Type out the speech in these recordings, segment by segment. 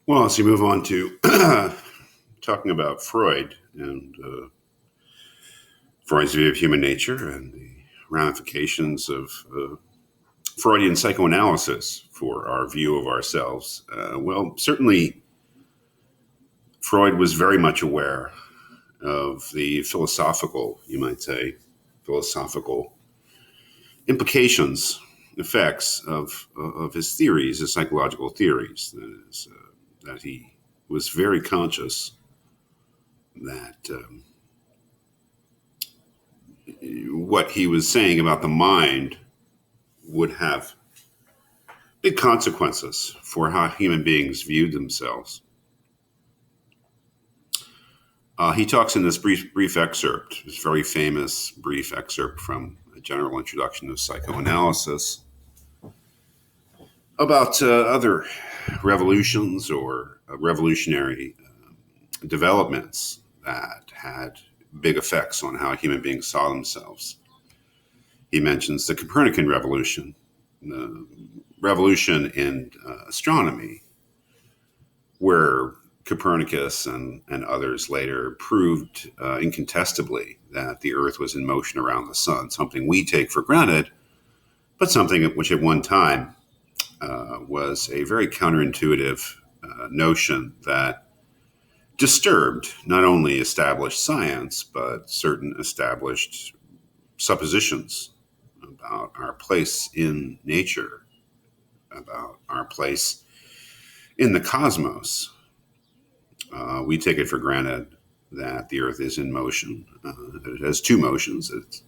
Well, as you move on to talking about Freud and Freud's view of human nature and the ramifications of Freudian psychoanalysis for our view of ourselves, well, certainly Freud was very much aware of the philosophical, you might say, philosophical implications, effects of his theories, his psychological theories. That is, that he was very conscious that what he was saying about the mind would have big consequences for how human beings viewed themselves. He talks in this brief excerpt, this very famous brief excerpt from a general introduction of psychoanalysis, about other revolutions or revolutionary developments that had big effects on how human beings saw themselves. He mentions the Copernican revolution, the revolution in astronomy, where Copernicus and others later proved incontestably that the Earth was in motion around the sun, something we take for granted, but something which at one time was a very counterintuitive notion that disturbed not only established science, but certain established suppositions about our place in nature, about our place in the cosmos. We take it for granted that the Earth is in motion. It has two motions. It's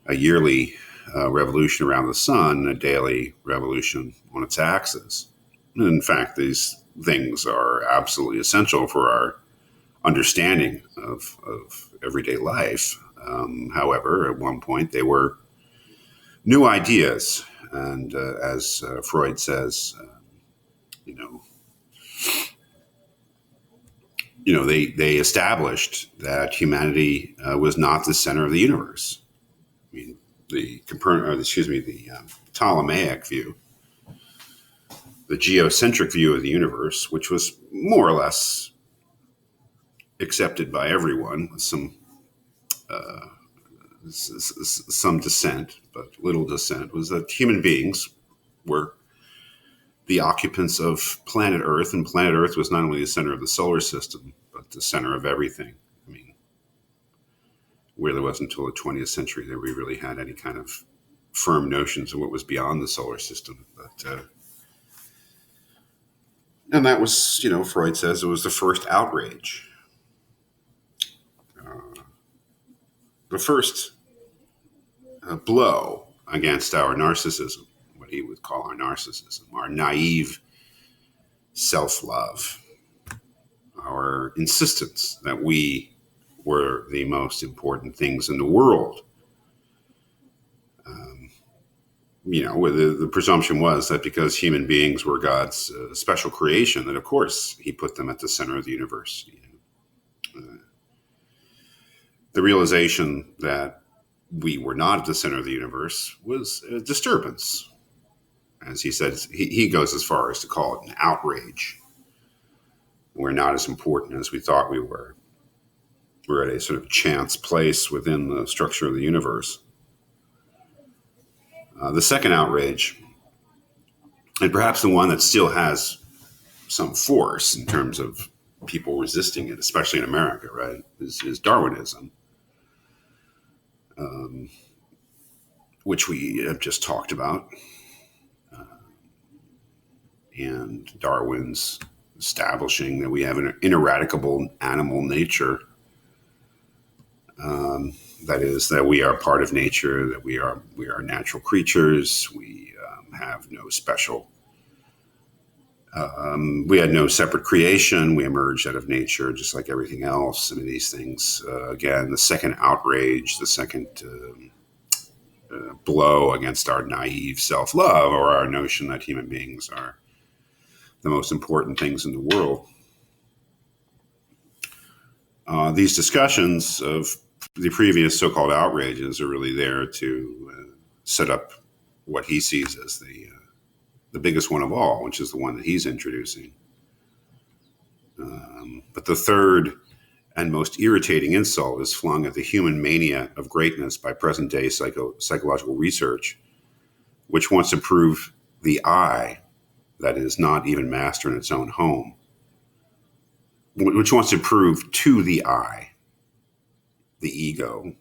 a yearly revolution around the sun, and a daily revolution on its axis. And in fact, these things are absolutely essential for our understanding of everyday life. However, at one point, they were new ideas. And as Freud says, you know, they established that humanity was not the center of the universe. I mean, the Ptolemaic view, the geocentric view of the universe, which was more or less accepted by everyone, with some dissent, but little dissent, was that human beings were the occupants of planet Earth, and planet Earth was not only the center of the solar system, but the center of everything. I mean, where there wasn't until the 20th century that we really had any kind of firm notions of what was beyond the solar system. But and that was, Freud says it was the first outrage, the first blow against our narcissism, what he would call our narcissism, our naive self-love, our insistence that we were the most important things in the world. The presumption was that because human beings were God's special creation, that of course he put them at the center of the universe. The realization that we were not at the center of the universe was a disturbance. As he says, he goes as far as to call it an outrage. We're not as important as we thought we were. We're at a sort of chance place within the structure of the universe. The second outrage, and perhaps the one that still has some force in terms of people resisting it, especially in America, right, is Darwinism, which we have just talked about. And Darwin's establishing that we have an ineradicable animal nature. That is, that we are part of nature, that we are natural creatures. We have no special. We had no separate creation. We emerged out of nature, just like everything else. I mean, these things. Again, the second outrage, the second blow against our naive self-love, or our notion that human beings are the most important things in the world. These discussions of the previous so-called outrages are really there to set up what he sees as the biggest one of all, which is the one that he's introducing, But the third and most irritating insult is flung at the human mania of greatness by present-day psychological research, which wants to prove the I that is not even master in its own home, which wants to prove to the I, the ego,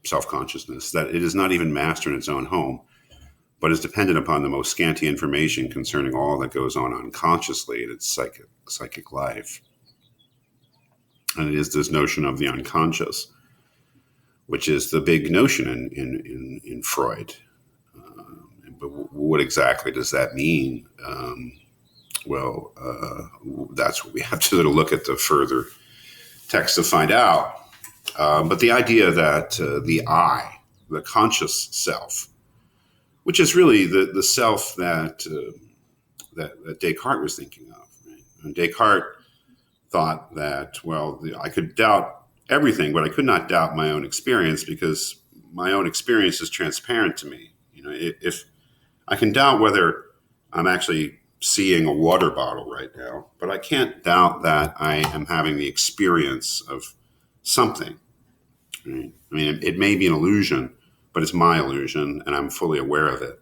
self-consciousness, that it is not even master in its own home, but is dependent upon the most scanty information concerning all that goes on unconsciously in its psychic life. And it is this notion of the unconscious, which is the big notion in Freud. But what exactly does that mean? That's what we have to sort of look at the further text to find out. But the idea that the I, the conscious self, which is really the self that Descartes was thinking of. Right? And Descartes thought that, I could doubt everything, but I could not doubt my own experience because my own experience is transparent to me. If I can doubt whether I'm actually seeing a water bottle right now, but I can't doubt that I am having the experience of something. Right? I mean, it may be an illusion, but it's my illusion, and I'm fully aware of it.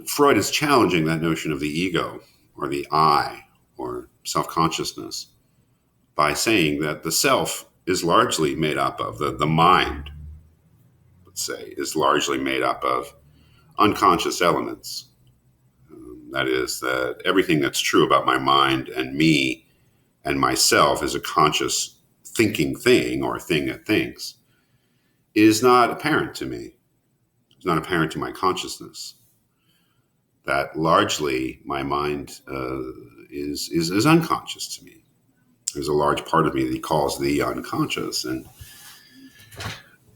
Freud is challenging that notion of the ego, or the I, or self-consciousness, by saying that the self is largely made up of, the mind, let's say, is largely made up of unconscious elements. That is, that everything that's true about my mind and me and myself is a conscious thinking thing or a thing that thinks is not apparent to me. It's not apparent to my consciousness. That largely my mind is unconscious to me. There's a large part of me that he calls the unconscious. And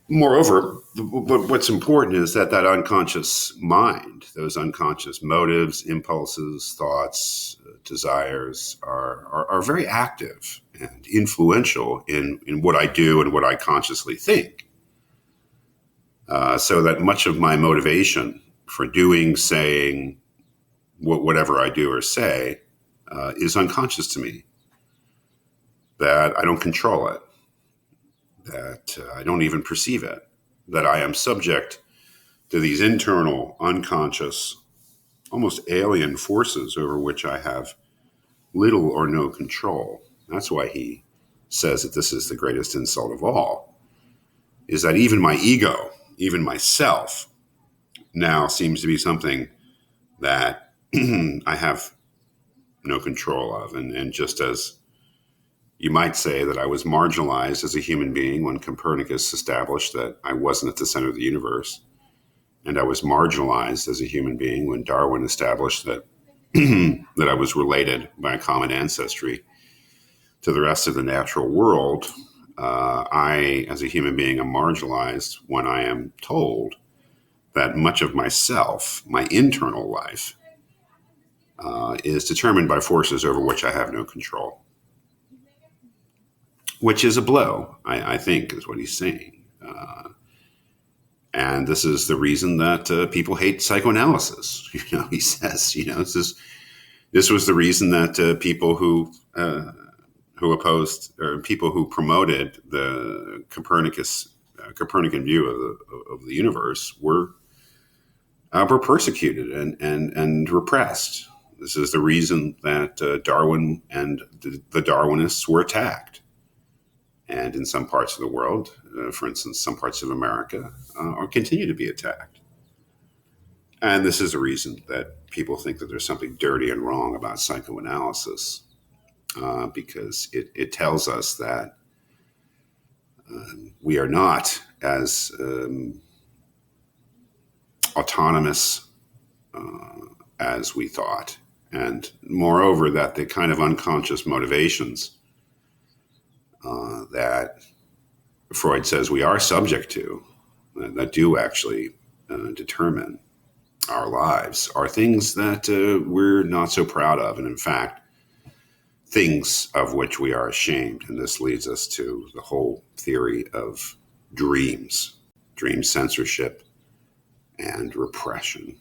moreover, what's important is that unconscious mind, those unconscious motives, impulses, thoughts, desires are very active and influential in what I do and what I consciously think. So that much of my motivation for doing, saying, whatever I do or say is unconscious to me. That I don't control it. That I don't even perceive it. That I am subject to these internal, unconscious, almost alien forces over which I have little or no control. That's why he says that this is the greatest insult of all, is that even my ego, even myself, now seems to be something that I have no control of. And just as you might say that I was marginalized as a human being when Copernicus established that I wasn't at the center of the universe, and I was marginalized as a human being when Darwin established that that I was related by a common ancestry to the rest of the natural world, I, as a human being, am marginalized when I am told that much of myself, my internal life, is determined by forces over which I have no control. Which is a blow, I think, is what he's saying. And this is the reason that people hate psychoanalysis. He says, this was the reason that people who opposed, or people who promoted the Copernican view of the universe were persecuted and repressed. This is the reason that Darwin and the Darwinists were attacked. And in some parts of the world, for instance, some parts of America, continue to be attacked. And this is the reason that people think that there's something dirty and wrong about psychoanalysis, because it tells us that we are not as autonomous as we thought. And moreover, that the kind of unconscious motivations that Freud says we are subject to, that do actually determine our lives, are things that we're not so proud of. And in fact, things of which we are ashamed. And this leads us to the whole theory of dream censorship, and repression.